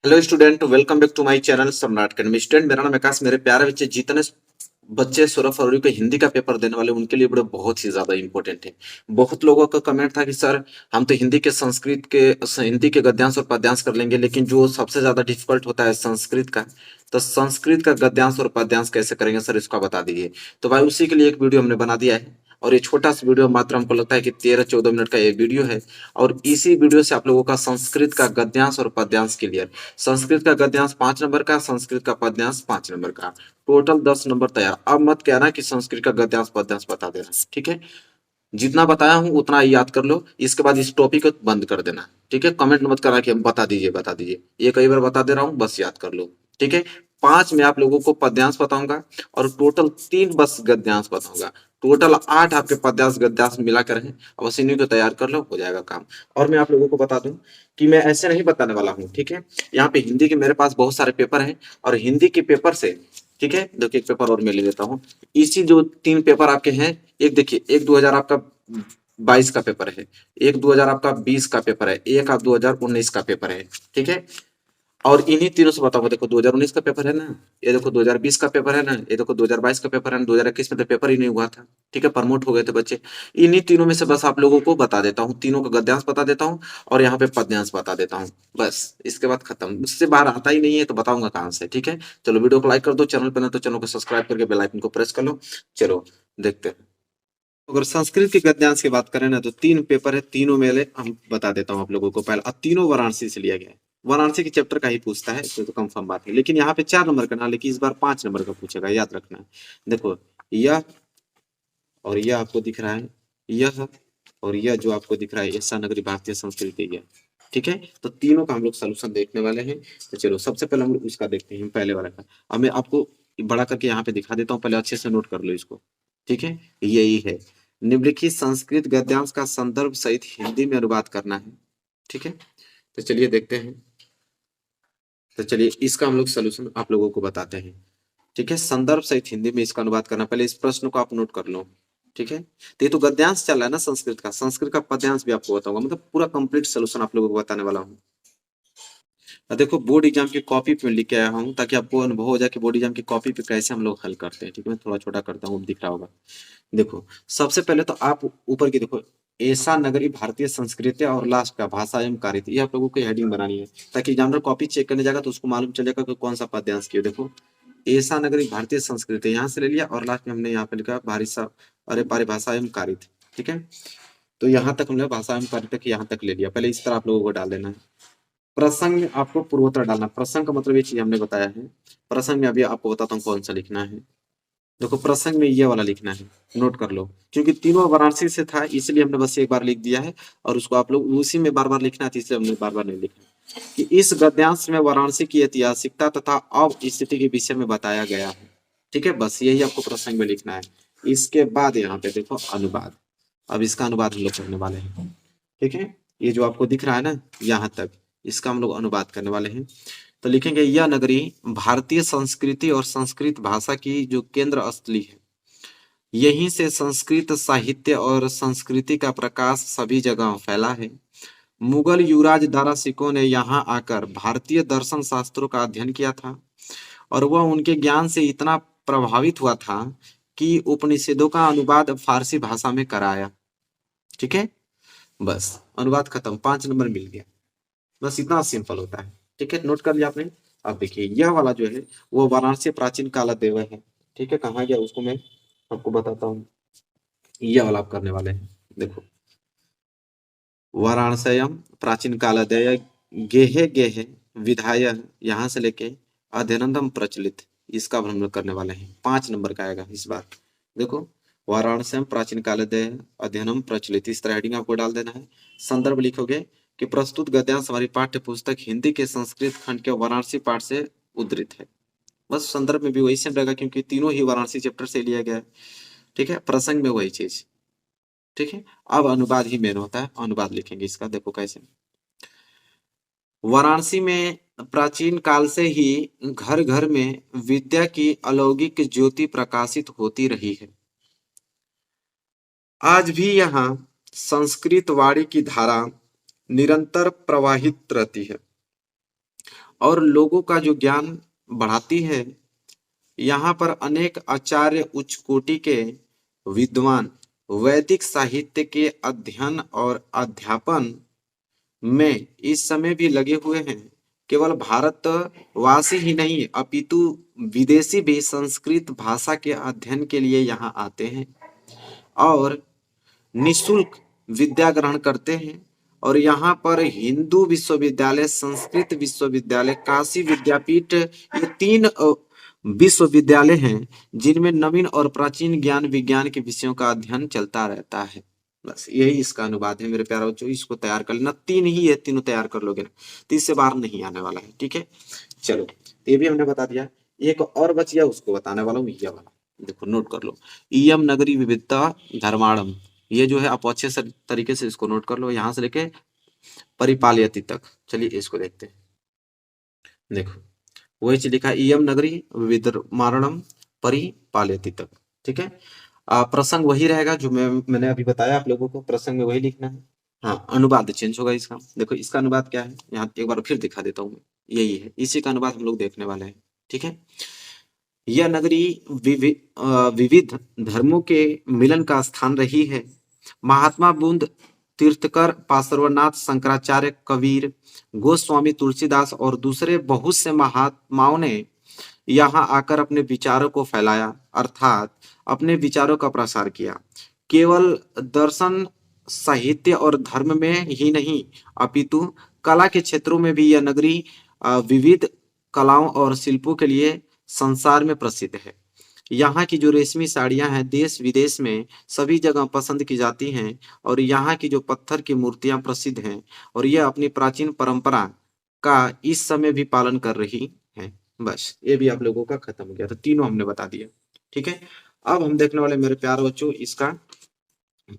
Hello student, welcome back to my channel Samrat academy. Student, मेरा नाम आकाश। मेरे प्यारे बच्चे, जितने बच्चे 16 फरवरी को हिंदी का पेपर देने वाले उनके लिए बड़े बहुत ही ज्यादा इंपॉर्टेंट है। बहुत लोगों का कमेंट था कि सर हम तो हिंदी के हिंदी के गद्यांश और पद्यांश कर लेंगे, लेकिन जो सबसे ज्यादा डिफिकल्ट होता है संस्कृत का, तो संस्कृत का गद्यांश और पद्यांश कैसे करेंगे सर, इसको बता दीजिए। तो भाई उसी के लिए एक वीडियो हमने बना दिया है, और ये छोटा सा वीडियो मात्र हमको लगता है कि 13-14 मिनट का ये वीडियो है। और इसी वीडियो से आप लोगों का संस्कृत का गद्यांश और पद्यांश क्लियर। संस्कृत का गद्यांश 5 नंबर का, संस्कृत का पद्यांश 5 नंबर का, टोटल 10 नंबर तैयार। अब मत कहना कि संस्कृत का गद्यांश पद्यांश बता देना, ठीक है। जितना बताया हूं उतना ही याद कर लो, इसके बाद इस टॉपिक को बंद कर देना, ठीक है। कमेंट मत करा कि हम बता दीजिए बता दीजिए, ये कई बार बता दे रहा हूँ, बस याद कर लो, ठीक है। 5 में आप लोगों को पद्यांश बताऊंगा और टोटल 3 बस गद्यांश बताऊंगा। टोटल 8 आपके पद्यांश गद्यांश मिलाकर हैं। अब बस इन्हीं को तैयार कर लो, हो जाएगा काम। और मैं आप लोगों को बता दूं कि मैं ऐसे नहीं बताने वाला हूँ, ठीक है। यहाँ पे हिंदी के मेरे पास बहुत सारे पेपर हैं, और हिंदी के पेपर से, ठीक है, देखिए एक पेपर और मैं ले लेता हूँ। इसी जो 3 पेपर आपके हैं, एक देखिए, एक 2000 आपका 22 का पेपर है, एक 2000 आपका 20 का पेपर है, एक आप 2019 का पेपर है, ठीक है। और इन्हीं तीनों से बताऊंगा। देखो 2019 का पेपर है ना, ये देखो 2020 का पेपर है ना, ये देखो 2022 का पेपर है ना, 2021 में तो पेपर ही नहीं हुआ था, ठीक है, प्रमोट हो गए थे बच्चे। इन्हीं तीनों में से बस आप लोगों को बता देता हूँ, तीनों का गद्यांश बता देता हूँ और यहाँ पे पद्यांश बता देता हूँ, बस इसके बाद खत्म। उससे बाहर आता ही नहीं है तो बताऊंगा कहाँ से, ठीक है। चलो वीडियो को लाइक कर दो, चैनल पर ना तो चैनल को सब्सक्राइब करके बेल आइकन को प्रेस कर लो। चलो देखते हैं। अगर संस्कृत के गद्यांश की बात करें ना, तो 3 पेपर है, तीनों में हम बता देता हूँ आप लोगों को। पहला, अब तीनों वाराणसी से लिया गया है, वाराणसी के चैप्टर का ही पूछता है, तो कंफर्म बात है। लेकिन यहाँ पे 4 नंबर का ना, लेकिन इस बार 5 नंबर का पूछेगा, याद रखना है। देखो यह, और यह आपको दिख रहा है, यह, और यह जो आपको दिख रहा है, ऐसा नगरी भारतीय संस्कृति है, ठीक है। तो तीनों का हम लोग सोल्यूशन देखने वाले हैं। तो चलो सबसे पहले हम लोग उसका देखते हैं, पहले वाला का। अब मैं आपको बड़ा करके यहाँ पे दिखा देता हूँ, पहले अच्छे से नोट कर लो इसको, ठीक है। यही है, निम्नलिखित संस्कृत गद्यांश का संदर्भ सहित हिंदी में अनुवाद करना है, ठीक है। तो चलिए देखते हैं। तो चलिए इसका हम लोग सोल्यूशन आप लोगों को बताते हैं, ठीक है। संदर्भ सहित हिंदी में इसका अनुवाद करना, पहले इस प्रश्न को आप नोट कर लो, ठीक है। तो ये तो गद्यांश चल रहा है ना संस्कृत का, संस्कृत का पद्यांश भी आपको बताऊंगा, मतलब पूरा कंप्लीट सोल्यूशन आप लोगों को बताने वाला हूँ। देखो बोर्ड एग्जाम की कॉपी पे लिख के आया हूँ, ताकि आपको अनुभव हो जाए कि बोर्ड एग्जाम की कॉपी पे कैसे हम लोग हल करते हैं, ठीक है। मैं थोड़ा छोटा करता हूँ, दिख रहा होगा। देखो सबसे पहले तो आप ऊपर की देखो, ऐसा नगरी भारतीय संस्कृति, और लास्ट का भाषा एवं कार्य, ये आप लोगों को हेडिंग बनानी है, ताकि एग्जामिनर कॉपी चेक करने जाएगा तो उसको मालूम चल जाएगा कि कौन सा पद्यांश किया। देखो ऐसा नगरी भारतीय संस्कृति यहाँ से ले लिया, और लास्ट में हमने यहाँ पे लिखा भाषा, अरे परिभाषा एवं कार्य, ठीक है। तो यहाँ तक हमने भाषा एवं कार्य तक यहाँ तक ले लिया। पहले इस तरह आप लोगों को डाल देना है। प्रसंग में आपको पूर्वोत्तर डालना, प्रसंग का मतलब ये चीज हमने बताया है। प्रसंग में अभी आपको बताता हूँ कौन सा लिखना है। देखो प्रसंग में ये वाला लिखना है, नोट कर लो, क्योंकि तीनों वाराणसी से था इसलिए हमने बस एक बार लिख दिया है, और उसको आप लोग उसी में बार बार लिखना है, इसलिए हमने बार बार नहीं लिखा। कि इस गद्यांश में वाराणसी की ऐतिहासिकता तथा अब स्थिति के विषय में बताया गया है, ठीक है। बस यही आपको प्रसंग में लिखना है। इसके बाद यहाँ पे देखो अनुवाद, अब इसका अनुवाद हम लोग करने वाले हैं, ठीक है। ये जो आपको दिख रहा है ना यहाँ तक, इसका हम लोग अनुवाद करने वाले हैं। तो लिखेंगे, यह नगरी भारतीय संस्कृति और संस्कृत भाषा की जो केंद्र स्थली है, यहीं से संस्कृत साहित्य और संस्कृति का प्रकाश सभी जगह फैला है। मुगल युवराज दारा सिकों ने यहाँ आकर भारतीय दर्शन शास्त्रों का अध्ययन किया था, और वह उनके ज्ञान से इतना प्रभावित हुआ था कि उपनिषदों का अनुवाद फारसी भाषा में कराया, ठीक है। बस अनुवाद खत्म, 5 नंबर मिल गया। बस इतना सिंपल होता है, ठीक है। नोट कर लिया आपने। अब देखिए यह वाला जो है वो वाराणसी प्राचीन काल देव है, ठीक है। कहाँ गया उसको मैं आपको बताता हूँ। यह वाला आप करने वाले हैं, देखो वाराणसयम प्राचीन काल देय गेहे गेहे विधाय, यहाँ से लेके अध्ययनम प्रचलित, इसका अब हम लोग करने वाले हैं। 5 नंबर का आएगा इस बार। देखो वाराणसयम प्राचीन काल देय अध्ययनम प्रचलित, इस तरह हेडिंग आपको डाल देना है। संदर्भ लिखोगे कि प्रस्तुत गद्यांश हमारी पाठ्य पुस्तक हिंदी के संस्कृत खंड के वाराणसी पाठ से उद्धृत है। बस संदर्भ में भी वही सेम रहेगा, क्योंकि तीनों ही वाराणसी चैप्टर से लिया गया है, ठीक है। प्रसंग में वही चीज, ठीक है। अब अनुवाद ही मेन होता है, अनुवाद लिखेंगे इसका, देखो कैसे। वाराणसी में प्राचीन काल से ही घर घर में विद्या की अलौकिक ज्योति प्रकाशित होती रही है। आज भी यहाँ संस्कृत वाणी की धारा निरंतर प्रवाहित रहती है, और लोगों का जो ज्ञान बढ़ाती है। यहाँ पर अनेक आचार्य उच्च कोटि के विद्वान वैदिक साहित्य के अध्ययन और अध्यापन में इस समय भी लगे हुए हैं। केवल भारतवासी ही नहीं अपितु विदेशी भी संस्कृत भाषा के अध्ययन के लिए यहाँ आते हैं और निशुल्क विद्या ग्रहण करते हैं। और यहाँ पर हिंदू विश्वविद्यालय, संस्कृत विश्वविद्यालय, काशी विद्यापीठ, ये तीन विश्वविद्यालय हैं जिनमें नवीन और प्राचीन ज्ञान विज्ञान के विषयों का अध्ययन चलता रहता है। बस यही इसका अनुवाद है मेरे प्यारे बच्चों। इसको तैयार कर लेना, तीन ही है, तीनों तैयार कर लोगे ना तो इससे बाहर नहीं आने वाला है। ठीक है, चलो ये भी हमने बता दिया। एक और बच गया, उसको बताने वाला हूँ, ये वाला देखो, नोट कर लो। इयम नगरी विविधता धर्माणम, ये जो है आप अच्छे से तरीके से इसको नोट कर लो, यहाँ से लेके परिपालयति तक। चलिए इसको देखते हैं। देखो वही चीज लिखा है, इयम नगरी विधर्माणम परिपालयति तक। ठीक है, प्रसंग वही रहेगा जो मैंने अभी बताया आप लोगों को, प्रसंग में वही लिखना है। हाँ, अनुवाद चेंज होगा इसका। देखो इसका अनुवाद क्या है, यहाँ एक बार फिर दिखा देता हूँ मैं, यही है, इसी का अनुवाद हम लोग देखने वाले हैं। ठीक है, यह नगरी विविध धर्मों के मिलन का स्थान रही है। महात्मा बुद्ध, तीर्थकर, पार्श्वनाथ, शंकराचार्य, कबीर, गोस्वामी तुलसीदास और दूसरे बहुत से महात्माओं ने यहाँ आकर अपने विचारों को फैलाया, अर्थात अपने विचारों का प्रसार किया। केवल दर्शन, साहित्य और धर्म में ही नहीं अपितु कला के क्षेत्रों में भी यह नगरी विविध कलाओं और शिल्पों के लिए संसार में प्रसिद्ध है। यहाँ की जो रेशमी साड़ियाँ हैं देश विदेश में सभी जगह पसंद की जाती हैं और यहाँ की जो पत्थर की मूर्तियाँ प्रसिद्ध हैं और यह अपनी प्राचीन परंपरा का इस समय भी पालन कर रही हैं। बस ये भी आप लोगों का खत्म हो गया, तो तीनों हमने बता दिया। ठीक है, अब हम देखने वाले मेरे प्यारे बच्चों इसका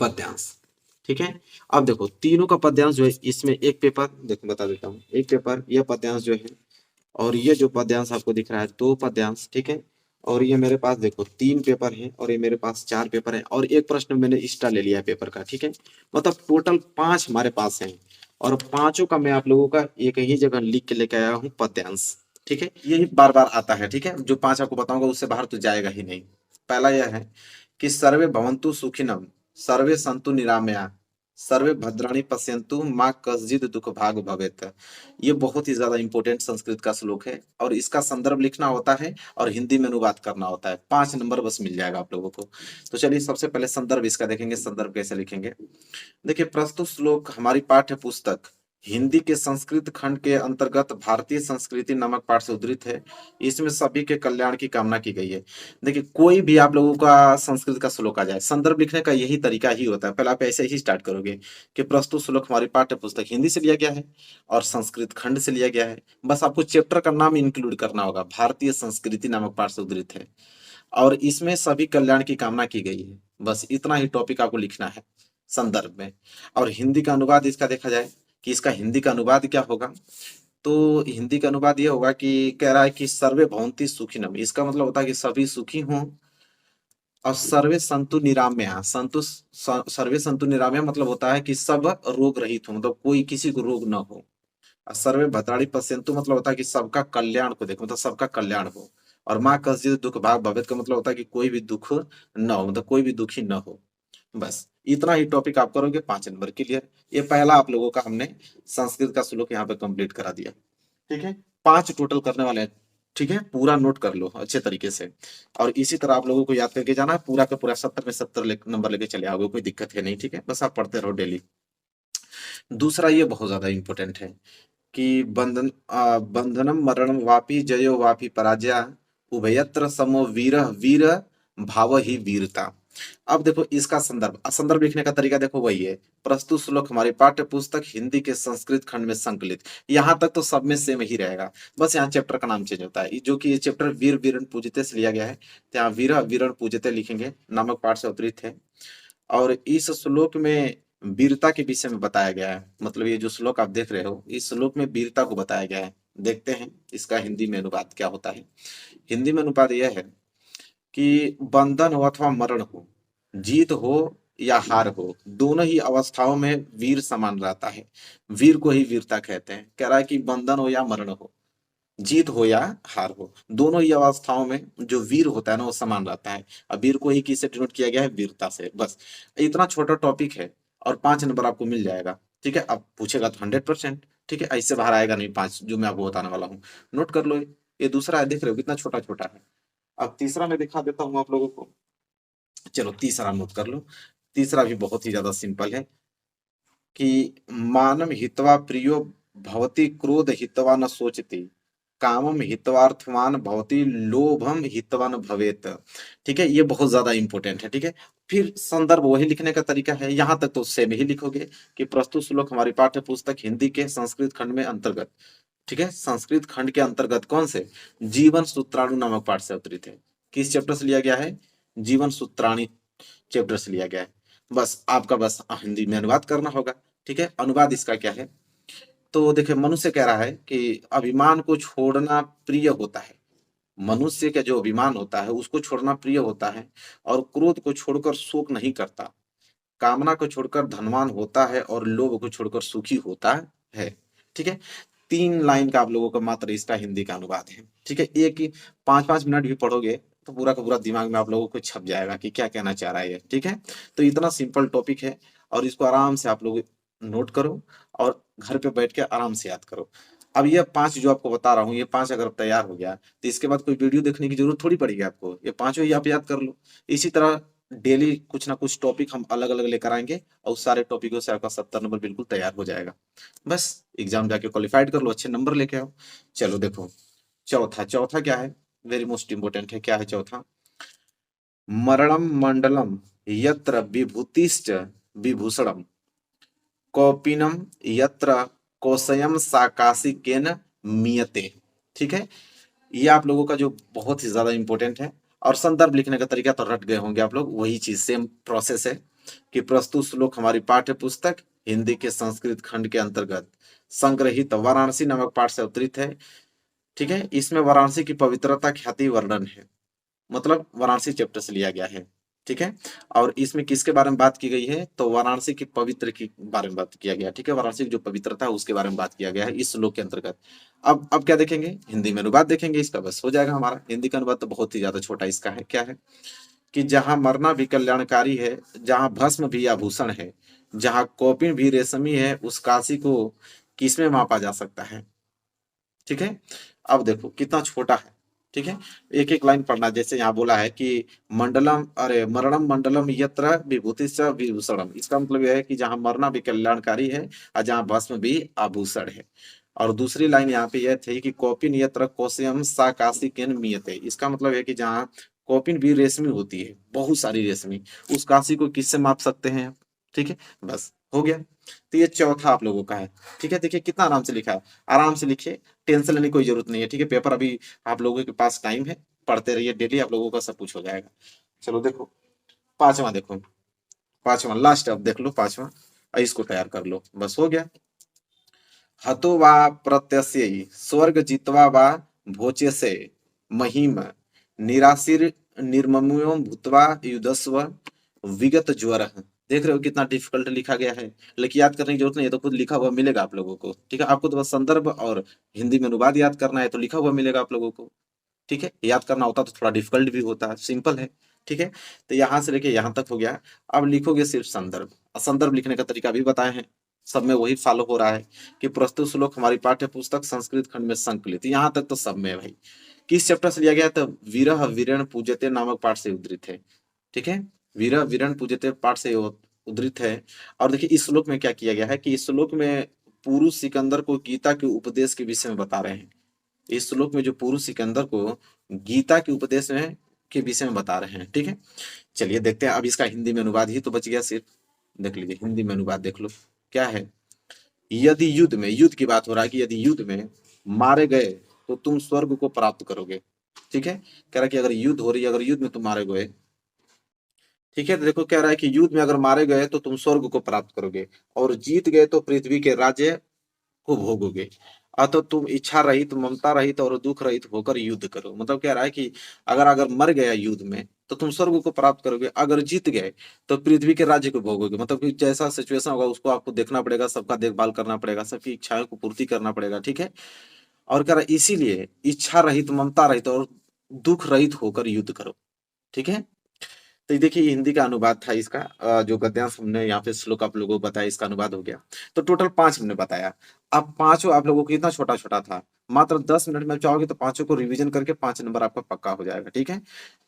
पद्यांश। ठीक है, अब देखो तीनों का पद्यांश जो है, इसमें एक पेपर देखो बता देता हूँ, एक पेपर यह पद्यांश जो है, और ये जो पद्यांश आपको दिख रहा है दो पद्यांश। ठीक है, और ये मेरे पास देखो तीन पेपर हैं और ये मेरे पास चार पेपर हैं और एक प्रश्न मैंने एक्स्ट्रा ले लिया है पेपर का। ठीक है, मतलब टोटल 5 हमारे पास हैं और पांचों का मैं आप लोगों का एक ही जगह लिख के लेके आया हूँ पद्यांश। ठीक है, ये बार बार आता है। ठीक है, जो 5 आपको बताऊंगा उससे बाहर तो जाएगा ही नहीं। पहला यह है कि सर्वे भवन्तु सुखिनम, सर्वे सन्तु निरामया, सर्वे भद्राणि पश्यन्तु माँ कश्चित् दुख भाग भवेत्। ये बहुत ही ज्यादा इंपॉर्टेंट संस्कृत का श्लोक है और इसका संदर्भ लिखना होता है और हिंदी में अनुवाद करना होता है। 5 नंबर बस मिल जाएगा आप लोगों को। तो चलिए सबसे पहले संदर्भ इसका देखेंगे, संदर्भ कैसे लिखेंगे। देखिए प्रस्तुत श्लोक हमारी पाठ्य पुस्तक हिंदी के संस्कृत खंड के अंतर्गत भारतीय संस्कृति नामक पाठ से उद्धृत है। इसमें सभी के कल्याण की कामना की गई है। देखिए कोई भी आप लोगों का संस्कृत का श्लोक आ जाए, संदर्भ लिखने का यही तरीका ही होता है। पहले आप ऐसे ही स्टार्ट करोगे कि प्रस्तुत श्लोक हमारी पाठ्य पुस्तक हिंदी से लिया गया है और संस्कृत खंड से लिया गया है। बस आपको चैप्टर का नाम इंक्लूड करना होगा, भारतीय संस्कृति नामक पाठ से उद्धृत है और इसमें सभी कल्याण की कामना की गई है। बस इतना ही टॉपिक आपको लिखना है संदर्भ में। और हिंदी का अनुवाद इसका देखा जाए कि इसका हिंदी का अनुवाद क्या होगा, तो हिंदी का अनुवाद ये होगा कि कह रहा है कि सर्वे भवन्ति सुखिनम, इसका मतलब होता है कि सभी सुखी हों। और सर्वे संतु निरामया, सर्वे संतु निरामया मतलब होता है कि सब रोग रहित हो, मतलब कोई किसी को रोग न हो। और सर्वे भद्राणि पश्यन्तु मतलब होता है कि सबका कल्याण को देखो, मतलब सबका कल्याण हो। और माँ कश्चित् दुख भाग भवेत् का मतलब होता है कि कोई भी दुख न हो, मतलब कोई भी दुखी न हो। बस इतना ही टॉपिक आप करोगे, 5 नंबर क्लियर। ये पहला आप लोगों का हमने संस्कृत का श्लोक यहाँ पे कंप्लीट करा दिया। ठीक है, 5 टोटल करने वाले हैं। ठीक है, पूरा नोट कर लो अच्छे तरीके से और इसी तरह आप लोगों को याद करके जाना है। पूरा का पूरा 70 में 70 नंबर लेके चले आओगे, कोई दिक्कत है नहीं। ठीक है, बस आप पढ़ते रहो डेली। दूसरा ये बहुत ज्यादा इंपॉर्टेंट है कि बंधनम मरणम वापि जयो वापि पराजय उभयत्र समो वीर वीर भाव ही वीरता। अब देखो इसका संदर्भ लिखने का तरीका देखो वही है। प्रस्तुत श्लोक हमारी पाठ्य पुस्तक हिंदी के संस्कृत खंड में संकलित, यहाँ तक तो सब में सेम ही रहेगा, बस यहाँ चैप्टर का नाम चेंज होता है। जो कि ये चैप्टर वीर वीरण पूजिते से लिया गया है, तो यहाँ वीर वीरण पूजिते लिखेंगे नामक पाठ से अवतरित है। और इस श्लोक में वीरता के विषय में बताया गया है। मतलब ये जो श्लोक आप देख रहे हो इस श्लोक में वीरता को बताया गया है। देखते हैं इसका हिंदी में अनुवाद क्या होता है। हिंदी में अनुवाद यह है कि बंधन हो अथवा मरण हो, जीत हो या हार हो, दोनों ही अवस्थाओं में वीर समान रहता है। वीर को ही वीरता कहते हैं। कह रहा है कि बंधन हो या मरण हो, जीत हो या हार हो, दोनों ही अवस्थाओं में जो वीर होता है ना वो समान रहता है। अब वीर को ही किससे डिनोट किया गया है? वीरता से। बस इतना छोटा टॉपिक है और 5 नंबर आपको मिल जाएगा। ठीक है, अब पूछेगा तो 100%। ठीक है, ऐसे बाहर आएगा नहीं 5 जो मैं आपको बताने वाला हूँ। नोट कर लो, ये दूसरा है, देख रहे हो कितना छोटा छोटा है। अब तीसरा मैं दिखा देता हूँ आप लोगों को। चलो तीसरा नोट कर लो। तीसरा भी बहुत ही ज्यादा सिंपल है कि मानम हित्वा प्रियो भवति क्रोध हित्वा न सोचति, कामम हित्वार्थवान भवति लोभम हित्वा न भवेत। ठीक है, ये बहुत ज्यादा इंपॉर्टेंट है। ठीक है, फिर संदर्भ वही लिखने का तरीका है, यहां तक तो सेम ही लिखोगे कि प्रस्तुत श्लोक हमारी पाठ्य पुस्तक हिंदी के संस्कृत खंड में अंतर्गत, ठीक है, संस्कृत खंड के अंतर्गत कौन से? जीवन सूत्राणु नामक पाठ से अवतरित है। किस चैप्टर से लिया गया है? जीवन सूत्राणी चैप्टर से लिया गया है। बस आपका बस हिंदी में अनुवाद करना होगा। ठीक है, अनुवाद इसका क्या है? तो देखिए, मनुष्य कह रहा है कि अभिमान को छोड़ना प्रिय होता है। मनुष्य का जो अभिमान होता है उसको छोड़ना प्रिय होता है, और क्रोध को छोड़कर शोक नहीं करता, कामना को छोड़कर धनवान होता है, और लोभ को छोड़कर सुखी होता है। ठीक है, 3 लाइन का आप लोगों का मात्र इसका हिंदी का अनुवाद है। ठीक है, एक ही 5-5 मिनट भी पढ़ोगे तो पूरा का पूरा दिमाग में आप लोगों को छप जाएगा कि क्या कहना चाह रहा है ये। ठीक है, तो इतना सिंपल टॉपिक है और इसको आराम से आप लोग नोट करो और घर पे बैठ के आराम से याद करो। अब ये 5 जो आपको बता रहा हूँ, ये 5 अगर तैयार हो गया तो इसके बाद कोई वीडियो देखने की जरूरत थोड़ी पड़ेगी आपको, ये पांचों ही आप याद कर लो। इसी तरह डेली कुछ ना कुछ टॉपिक हम अलग अलग लेकर आएंगे और उस सारे टॉपिकों से आपका 70 नंबर बिल्कुल तैयार हो जाएगा। बस एग्जाम जाके क्वालिफाइड कर लो, अच्छे नंबर लेके आओ। चलो देखो, चौथा चौथा क्या है? वेरी मोस्ट इंपोर्टेंट है। क्या है चौथा? मरणम मंडलम यत्र विभूतिश्च विभूषणम, कौपीनम यत्र कौशयम साकाशिकेन मीयते। ठीक है, ये आप लोगों का जो बहुत ही ज्यादा इंपॉर्टेंट है। और संदर्भ लिखने का तरीका तो रट गए होंगे आप लोग, वही चीज सेम प्रोसेस है कि प्रस्तुत श्लोक हमारी पाठ्य पुस्तक हिंदी के संस्कृत खंड के अंतर्गत संग्रहित वाराणसी नामक पाठ से अवतरित है। ठीक है, इसमें वाराणसी की पवित्रता ख्याति वर्णन है, मतलब वाराणसी चैप्टर से लिया गया है। ठीक है, और इसमें किसके बारे में बात की गई है? तो वाराणसी की पवित्र के बारे में बात किया गया। ठीक है, वाराणसी की जो पवित्रता है उसके बारे में बात किया गया है इस श्लोक के अंतर्गत। अब क्या देखेंगे? हिंदी में अनुवाद देखेंगे इसका, बस हो जाएगा हमारा। हिंदी का अनुवाद तो बहुत ही ज्यादा छोटा इसका है। क्या है कि जहां मरना भी कल्याणकारी है, जहां भस्म भी आभूषण है, जहां कौपिन भी रेशमी है, उस काशी को किसमें मापा जा सकता है? ठीक है, अब देखो कितना छोटा है। ठीक है, एक एक लाइन पढ़ना। जैसे यहाँ बोला है कि मंडलम, अरे मरणम मंडलम यत्र विभूति विभूषणम, इसका मतलब यह है कि जहां मरना भी कल्याणकारी है और जहां भस्म भी आभूषण है। और दूसरी लाइन यहाँ पे यह थी कि कौपिन यत्र कौशयम सा काशी केन मियते, इसका मतलब है कि जहाँ कौपिन भी रेशमी होती है, बहुत सारी रेशमी, उस काशी को किससे माप सकते हैं आप? ठीक है, बस हो गया। तो ये चौथा आप लोगों का है। ठीक है, देखिए कितना आराम से लिखा है, आराम से लिखिए, टेंशन लेने की कोई जरूरत नहीं है। ठीक है, पेपर अभी आप लोगों के पास टाइम है, पढ़ते रहिए डेली, आप लोगों का सब कुछ हो जाएगा। चलो देखो पांचवा, देखो पांचवा लास्ट, अब देख लो पांचवा, इसको तैयार कर लो, बस हो गया। हतो वा प्रत्यस्यै स्वर्ग जित्वा वा भोच्यसे महिम निराशीर निर्मम्यो भूत्वा युधस्व विगत ज्वर। देख रहे हो कितना डिफिकल्ट लिखा गया है, लेकिन याद करने की जरूरत नहीं है, तो खुद लिखा हुआ मिलेगा आप लोगों को। ठीक है, आपको तो बस संदर्भ और हिंदी में अनुवाद याद करना है, तो लिखा हुआ मिलेगा आप लोगों को। ठीक है, याद करना होता तो थोड़ा डिफिकल्ट भी होता है, सिंपल है। ठीक है, तो यहाँ से लेके यहाँ तक हो गया। अब लिखोगे सिर्फ संदर्भ, संदर्भ लिखने का तरीका भी बताए हैं, सब में वही फॉलो हो रहा है कि प्रस्तुत श्लोक हमारी पाठ्य पुस्तक संस्कृत खंड में संकलित, यहाँ तक तो सब में है भाई। किस चैप्टर से लिया गया? तो वीरह वीरण पूजते नामक पाठ से उद्धृत है। ठीक है, वीरह वीरण पूजते पाठ से उद्धृत है। और देखिए इस श्लोक में क्या किया गया है कि इस श्लोक में पुरुष सिकंदर को गीता के उपदेश के विषय में बता रहे हैं। इस श्लोक में जो पुरुष सिकंदर को गीता के उपदेश में के विषय में बता रहे हैं। ठीक है, चलिए देखते हैं। अब इसका हिंदी में अनुवाद ही तो बच गया सिर्फ, देख लीजिए हिंदी में अनुवाद देख लो क्या है। यदि युद्ध में, युद्ध की बात हो रहा है कि यदि युद्ध में मारे गए तो तुम स्वर्ग को प्राप्त करोगे। ठीक है, कह रहा है कि अगर युद्ध हो रही है, अगर युद्ध में तुम मारे गए, ठीक है, तो देखो कह रहा है कि युद्ध में अगर मारे गए तो तुम स्वर्ग को प्राप्त करोगे, और जीत गए तो पृथ्वी के राज्य को भोगोगे। अतः तुम इच्छा रहित, ममता रहित और दुख रहित होकर युद्ध करो। मतलब कह रहा है कि अगर अगर मर गया युद्ध में तो तुम स्वर्ग को प्राप्त करोगे, अगर जीत गए तो पृथ्वी के राज्य को भोगोगे। मतलब कि जैसा सिचुएशन होगा उसको आपको देखना पड़ेगा, सबका देखभाल करना पड़ेगा, सबकी इच्छाओं को पूर्ति करना पड़ेगा। ठीक है, और कह रहा है इसीलिए इच्छा रहित, ममता रहित और दुख रहित होकर युद्ध करो। ठीक है? तो ये देखिए ये हिंदी का अनुवाद था इसका, जो गद्यांश हमने यहाँ पे श्लोक आप लोगों को बताया इसका अनुवाद हो गया। तो टोटल 5 हमने बताया। अब पाँचों आप लोगों को कितना छोटा-छोटा था, मात्र 10 मिनट में चाहोगे तो पाँचों को रिवीजन करके 5 नंबर आपका पक्का हो जाएगा, ठीक है?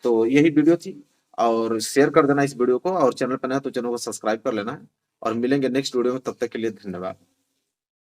तो यही वीडियो थी और शेयर कर देना इस वीडियो को और चैनल पर नया है तो चैनल को सब्सक्राइब कर लेना और मिलेंगे नेक्स्ट वीडियो में, तब तक के लिए धन्यवाद।